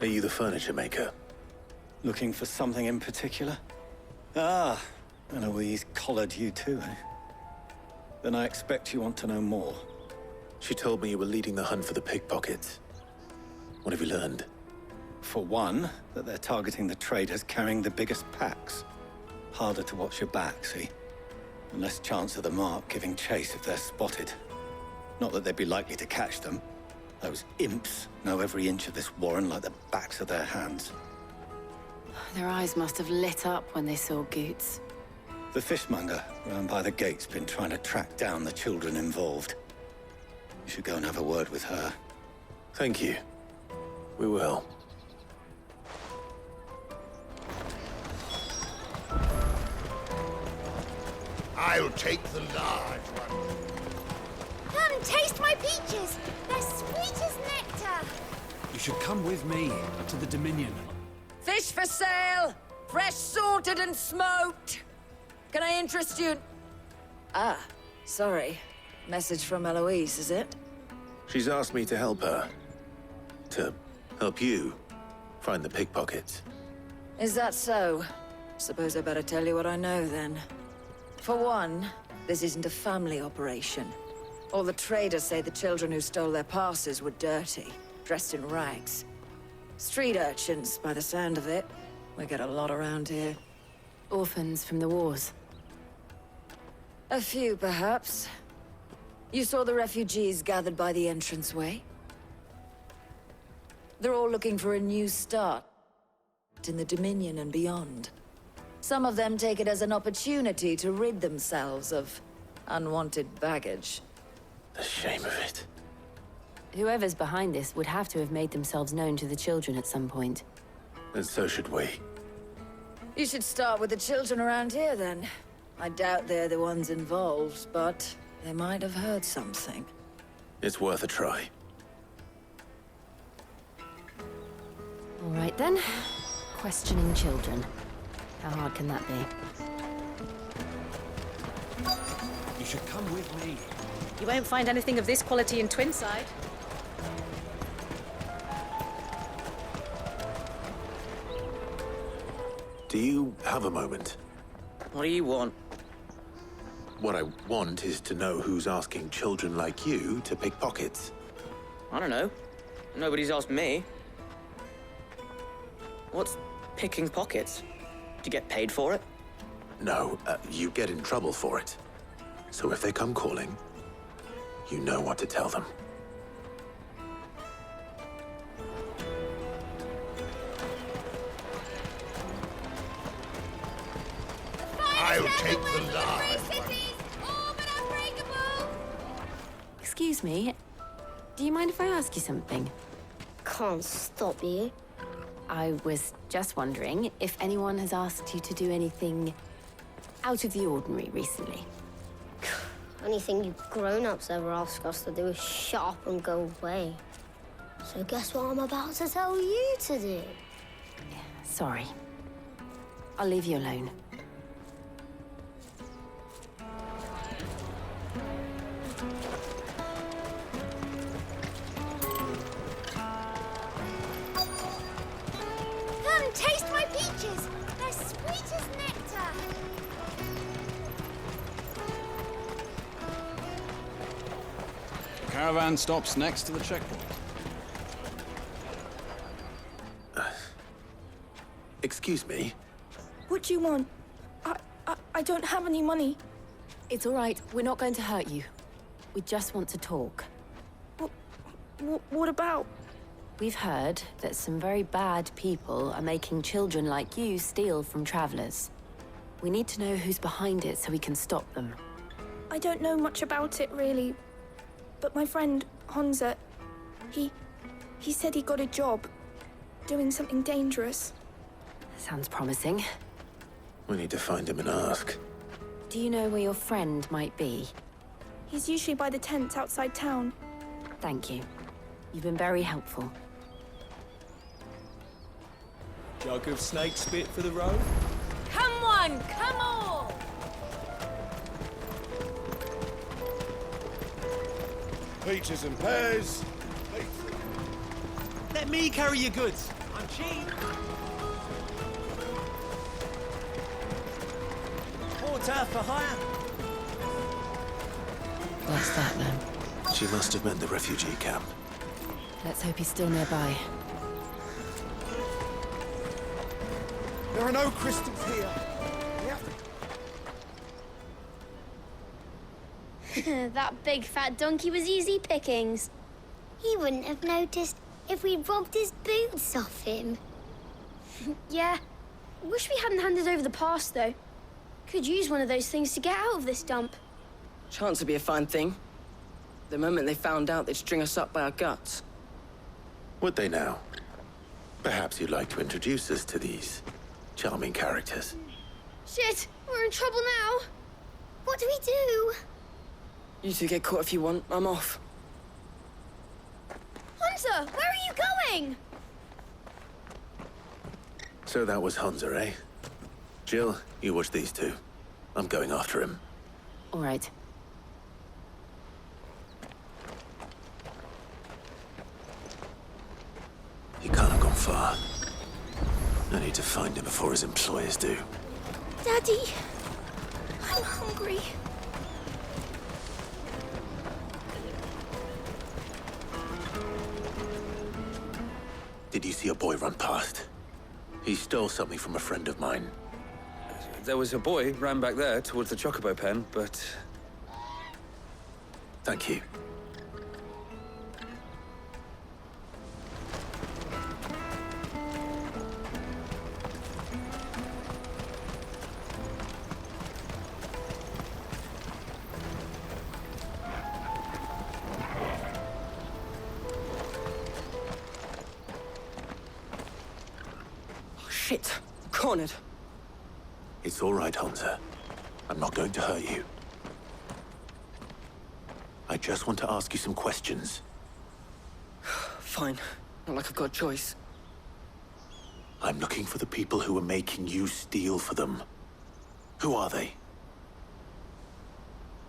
Are you the furniture maker? Looking for something in particular? Ah, Eloise collared you too, eh? Then I expect you want to know more. She told me you were leading the hunt for the pickpockets. What have you learned? For one, that they're targeting the traders carrying the biggest packs. Harder to watch your back, see? And less chance of the mark giving chase if they're spotted. Not that they'd be likely to catch them. Those imps know every inch of this warren like the backs of their hands. Their eyes must have lit up when they saw Goots. The fishmonger round by the gate's been trying to track down the children involved. You should go and have a word with her. Thank you. We will. I'll take the large one. Come taste my peaches. They're sweet as nectar. You should come with me to the Dominion. Fish for sale! Fresh sorted and smoked! Can I interest you? Ah, sorry. Message from Eloise, is it? She's asked me to help her. To help you find the pickpockets. Is that so? Suppose I better tell you what I know, then. For one, this isn't a family operation. All the traders say the children who stole their passes were dirty, dressed in rags. Street urchins, by the sound of it. We get a lot around here. Orphans from the wars. A few, perhaps. You saw the refugees gathered by the entranceway? They're all looking for a new start in the Dominion and beyond. Some of them take it as an opportunity to rid themselves of unwanted baggage. The shame of it. Whoever's behind this would have to have made themselves known to the children at some point. And so should we. You should start with the children around here, then. I doubt they're the ones involved, but they might have heard something. It's worth a try. All right, then. Questioning children. How hard can that be? You should come with me. You won't find anything of this quality in Twinside. Do you have a moment? What do you want? What I want is to know who's asking children like you to pick pockets. I don't know. Nobody's asked me. What's picking pockets? Do you get paid for it? No, you get in trouble for it. So if they come calling, you know what to tell them. I'll take the large one. All but unbreakable. Excuse me. Do you mind if I ask you something? Can't stop you. I was just wondering if anyone has asked you to do anything out of the ordinary recently. Anything you grown-ups ever ask us to do is shut up and go away. So guess what I'm about to tell you to do? Sorry. I'll leave you alone. Come taste my peaches. They're sweet as nectar. The caravan stops next to the checkpoint. Excuse me? What do you want? I don't have any money. It's all right. We're not going to hurt you. We just want to talk. What about? We've heard that some very bad people are making children like you steal from travelers. We need to know who's behind it so we can stop them. I don't know much about it, really. But my friend, Honza, he said he got a job doing something dangerous. Sounds promising. We need to find him and ask. Do you know where your friend might be? He's usually by the tents outside town. Thank you. You've been very helpful. Jug of snake spit for the road? Come on, come on! Peaches and pears. Let me carry your goods. I'm cheap. Water for hire. What's that then? She must have meant the refugee camp. Let's hope he's still nearby. There are no crystals here. That big fat donkey was easy pickings. He wouldn't have noticed if we'd robbed his boots off him. Yeah. Wish we hadn't handed over the pass, though. Could use one of those things to get out of this dump. Chance would be a fine thing. The moment they found out, they'd string us up by our guts. Would they now? Perhaps you'd like to introduce us to these charming characters. Shit, we're in trouble now. What do we do? You two get caught if you want. I'm off. Hunter, where are you going? So that was Hunter, eh? Jill, you watch these two. I'm going after him. All right. He can't have gone far. I need to find him before his employers do. Daddy, I'm hungry. Did you see a boy run past? He stole something from a friend of mine. There was a boy ran back there towards the Chocobo pen, but... Thank you. Oh, shit. Cornered. It's all right, Hunter. I'm not going to hurt you. I just want to ask you some questions. Fine. Not like I've got a choice. I'm looking for the people who are making you steal for them. Who are they?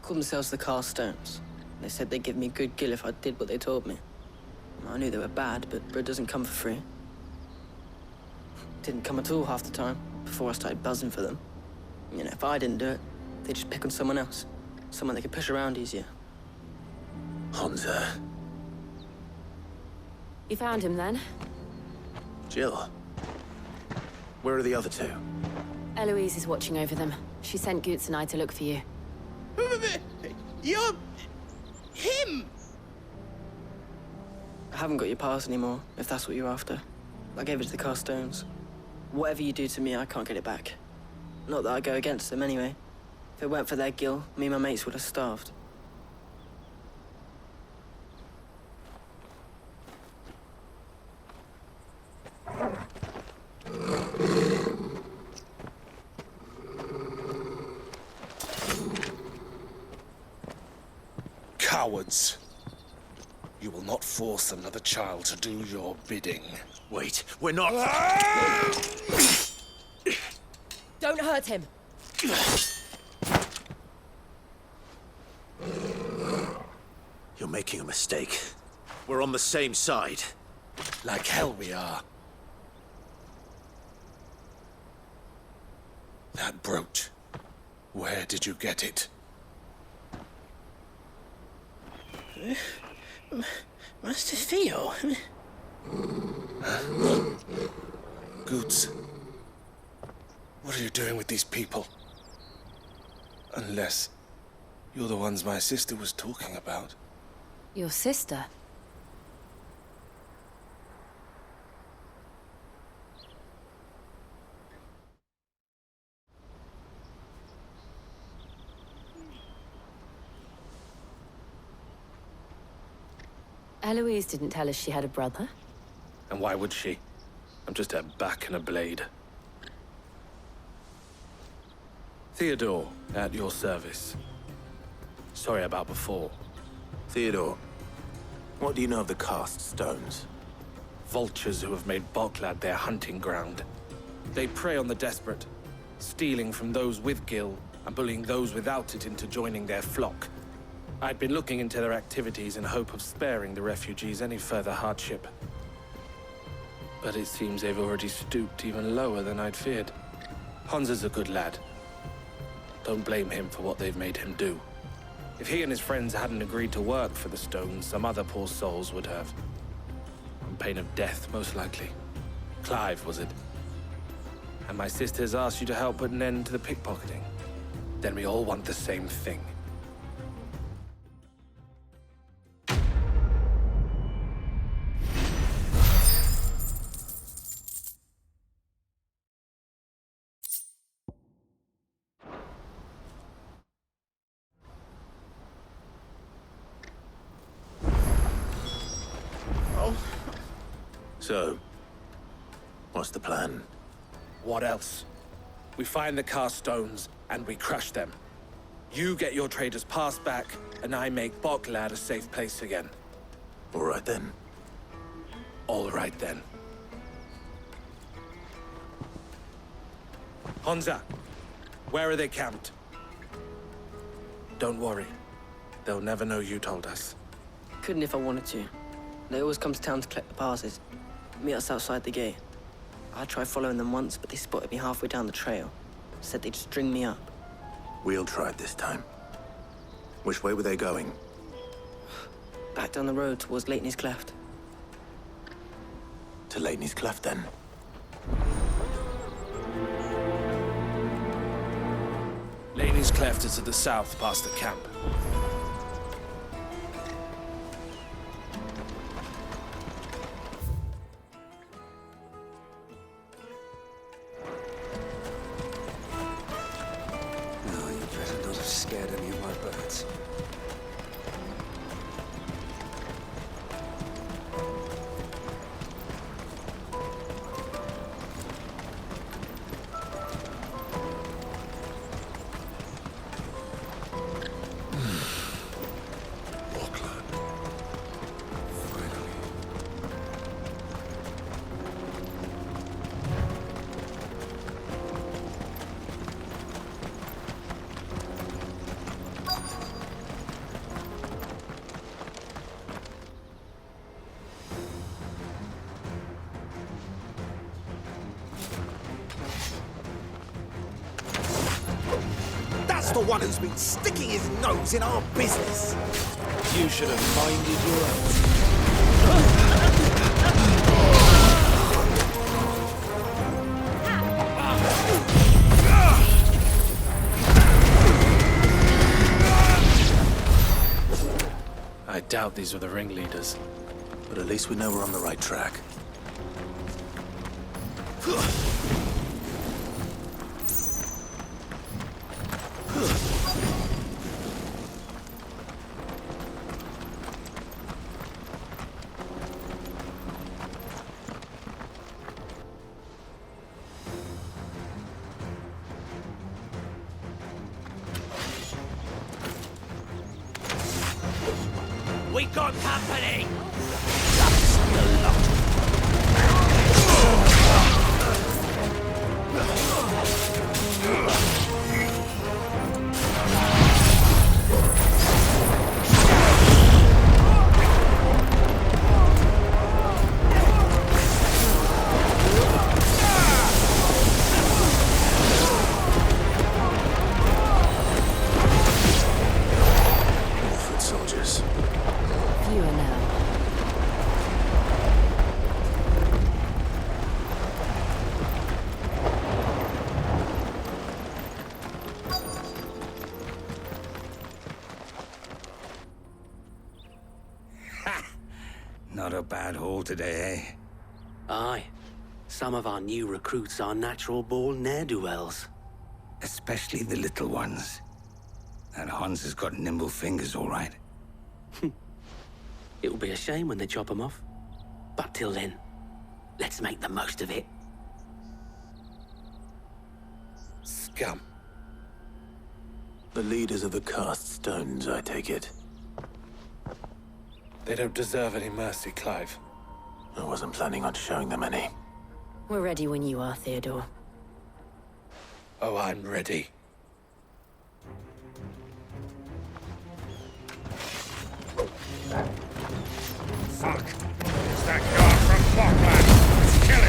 Call themselves the Carstones. They said they'd give me good gill if I did what they told me. I knew they were bad, but bread doesn't come for free. Didn't come at all half the time, before I started buzzing for them. You know, if I didn't do it, they'd just pick on someone else. Someone they could push around easier. Hunter. You found him then? Jill. Where are the other two? Eloise is watching over them. She sent Goots and I to look for you. You're... him! I haven't got your pass anymore, if that's what you're after. I gave it to the Carstones. Whatever you do to me, I can't get it back. Not that I go against them anyway. If it weren't for their gill, me and my mates would have starved. Cowards. You will not force another child to do your bidding. Wait, we're not... Don't hurt him. You're making a mistake. We're on the same side. Like hell we are. That brooch. Where did you get it? Master Theo. Goots. What are you doing with these people? Unless you're the ones my sister was talking about. Your sister? Eloise didn't tell us she had a brother. And why would she? I'm just her back and a blade. Theodore, at your service. Sorry about before. Theodore, what do you know of the cast stones? Vultures who have made Boklad their hunting ground. They prey on the desperate, stealing from those with gill and bullying those without it into joining their flock. I'd been looking into their activities in hope of sparing the refugees any further hardship. But it seems they've already stooped even lower than I'd feared. Hansa's a good lad. Don't blame him for what they've made him do. If he and his friends hadn't agreed to work for the stones, some other poor souls would have. On pain of death, most likely. Clive, was it? And my sisters asked you to help put an end to the pickpocketing. Then we all want the same thing. So, what's the plan? What else? We find the cast stones, and we crush them. You get your trader's pass back, and I make Boklad a safe place again. All right then. All right then. Hansa, where are they camped? Don't worry. They'll never know you told us. Couldn't if I wanted to. They always come to town to collect the passes. Meet us outside the gate. I tried following them once, but they spotted me halfway down the trail. Said they'd string me up. We'll try it this time. Which way were they going? Back down the road towards Lateney's Cleft. To Lateney's Cleft, then? Lateney's Cleft is to the south, past the camp. Scared any of my birds. The one who's been sticking his nose in our business. You should have minded your own. I doubt these were the ringleaders. But at least we know we're on the right track. We got company! Not a bad haul today, eh? Aye. Some of our new recruits are natural-born ne'er-do-wells. Especially the little ones. That Hans has got nimble fingers, all right. It'll be a shame when they chop them off. But till then, let's make the most of it. Scum. The leaders of the cast stones, I take it. They don't deserve any mercy, Clive. I wasn't planning on showing them any. We're ready when you are, Theodore. Oh, I'm ready. Fuck! It's that guard from Boklad! Let's kill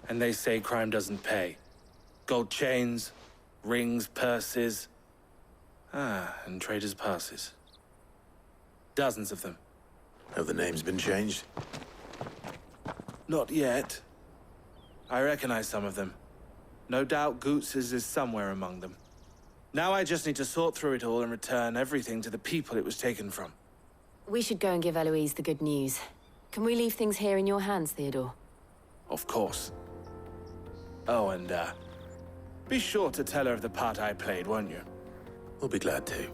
And they say crime doesn't pay. Gold chains, rings, purses. And traders' passes. Dozens of them. Have the names been changed? Not yet. I recognize some of them. No doubt Goots's is somewhere among them. Now I just need to sort through it all and return everything to the people it was taken from. We should go and give Eloise the good news. Can we leave things here in your hands, Theodore? Of course. Oh, and, be sure to tell her of the part I played, won't you? We'll be glad to.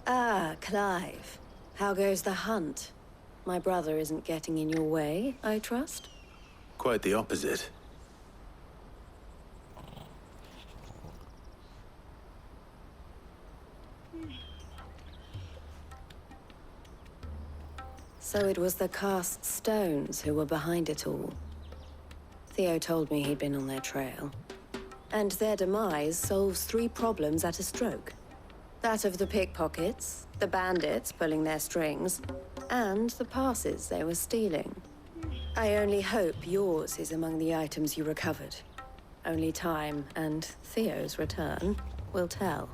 Ah, Clive. How goes the hunt? My brother isn't getting in your way, I trust? Quite the opposite. So it was the cast stones who were behind it all. Theo told me he'd been on their trail. And their demise solves 3 problems at a stroke. That of the pickpockets, the bandits pulling their strings, and the passes they were stealing. I only hope yours is among the items you recovered. Only time and Theo's return will tell.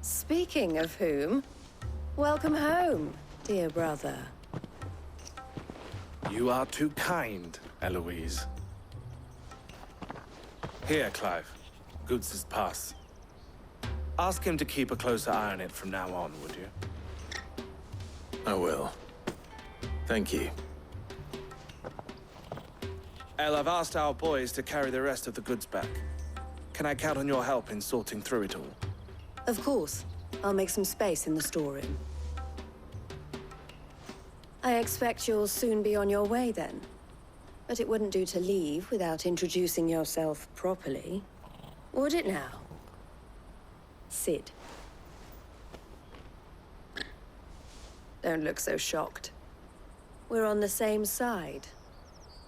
Speaking of whom, welcome home, dear brother. You are too kind, Eloise. Here, Clive. Goots's pass. Ask him to keep a closer eye on it from now on, would you? I will. Thank you. El, I've asked our boys to carry the rest of the goods back. Can I count on your help in sorting through it all? Of course. I'll make some space in the storeroom. I expect you'll soon be on your way then. But it wouldn't do to leave without introducing yourself properly. Would it now? Sid. Don't look so shocked. We're on the same side.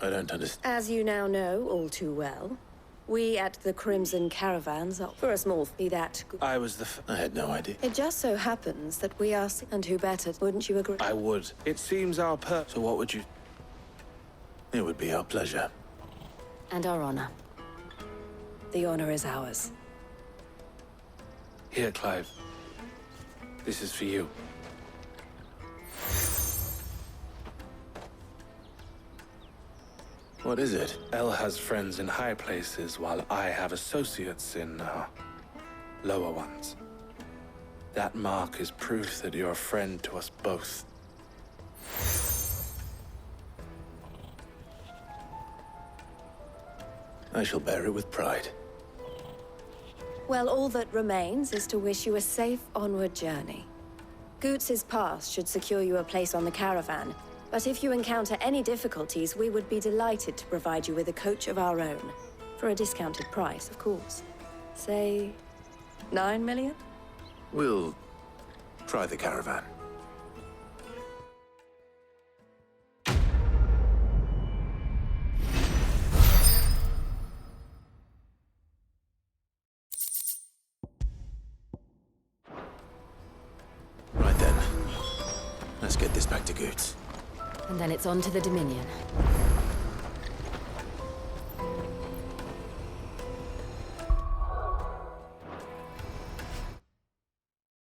I don't understand. As you now know all too well, we at the Crimson Caravans are for a small fee that... I was the I had no idea. It just so happens that we are... And who better? Wouldn't you agree? I would. It seems our So what would you... It would be our pleasure. And our honor. The honor is ours. Here, Clive. This is for you. What is it? El has friends in high places, while I have associates in, lower ones. That mark is proof that you're a friend to us both. I shall bear it with pride. Well, all that remains is to wish you a safe onward journey. Goots's pass should secure you a place on the caravan, but if you encounter any difficulties, we would be delighted to provide you with a coach of our own. For a discounted price, of course. Say, 9 million? We'll try the caravan. Right then. Let's get this back to Goots. And then it's on to the Dominion.